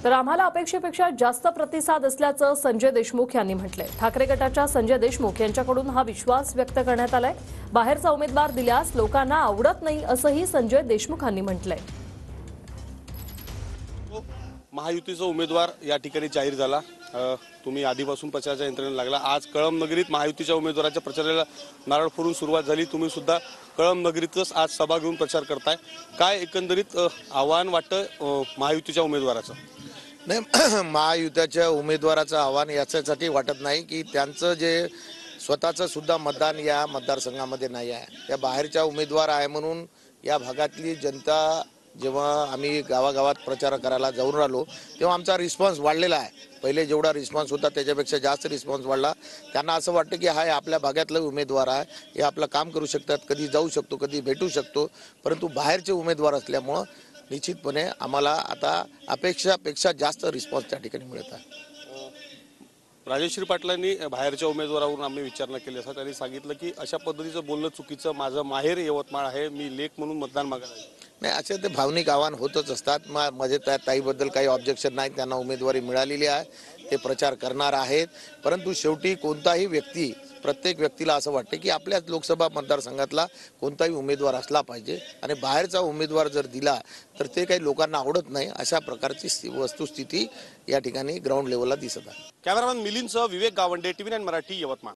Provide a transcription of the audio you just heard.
तर आम्हाला अपेक्षेपेक्षा जास्त प्रतिसाद असल्याचं संजय देशमुख यांनी म्हटलंय। ठाकरे गटाच्या संजय देशमुख यांच्याकडून हा विश्वास व्यक्त करण्यात आलाय। बाहेरचा उमेदवार दिल्यास लोकांना आवडत नाही असंही संजय देशमुखांनी म्हटलंय। महायुतीचा उमेदवार या ठिकाणी जाहीर झाला। तुम्ही आधीपासून प्रचाराच्या यंत्रणेला लागला। आज कळंब नगरीत महायुतीच्या उमेदवाराच्या प्रचाराला नारळ फोडून सुरुवात झाली। तुम्ही सुद्धा कळंब नगरीतच आज सभा घेऊन प्रचार करताय। काय एकंदरीत आव्हान वाटतं महायुतीच्या उमेदवाराचं? नाही, महायुतीच्या उमेदवाराचं आव्हान याच्यासाठी वाटत नाही की त्यांचं जे स्वतःचं सुद्धा मतदान या मतदारसंघामध्ये नाही आहे। त्या बाहेरच्या उमेदवार आहे म्हणून या भागातली जनता जेव्हा आम्ही गावागावात प्रचार करायला जाऊन राहिलो तेव्हा आमचा रिस्पॉन्स वाढलेला आहे। पहिले जेवढा रिस्पॉन्स होता त्याच्यापेक्षा जास्त रिस्पॉन्स वाढला। त्यांना असं वाटतं की हा आपल्या भागातला उमेदवार आहे, हे आपलं काम करू शकतात, कधी जाऊ शकतो, कधी भेटू शकतो। परंतु बाहेरचे उमेदवार असल्यामुळं निश्चितपणे आम्हाला आता अपेक्षापेक्षा जास्त रिस्पॉन्स त्या ठिकाणी मिळत आहे। राजेश्री पाटलांनी बाहेरच्या उमेदवारावरून आम्ही विचारणा केली असता त्यांनी सांगितलं की अशा पद्धतीचं बोलणं चुकीचं, माझं माहेर यवतमाळ आहे, मी लेख म्हणून मतदान मागायला नाही, असे ते भावनिक आव्हान होतच असतात। माझे त्या ताईबद्दल काही ऑब्जेक्शन नाही, त्यांना उमेदवारी मिळालेली आहे, ते प्रचार करणार आहेत। परंतु शेवटी कोणताही व्यक्ती, प्रत्येक व्यक्तीला असं वाटते की आपल्याच लोकसभा मतदारसंघातला कोणताही उमेदवार असला पाहिजे आणि बाहेरचा उमेदवार जर दिला तर ते काही लोकांना आवडत नाही, अशा प्रकारची वस्तुस्थिती या ठिकाणी ग्राउंड लेवलला दिसत आहे। कॅमेरामॅन मिलिंदसह विवेक गावंडे, TV9 मराठी, यवतमाळ।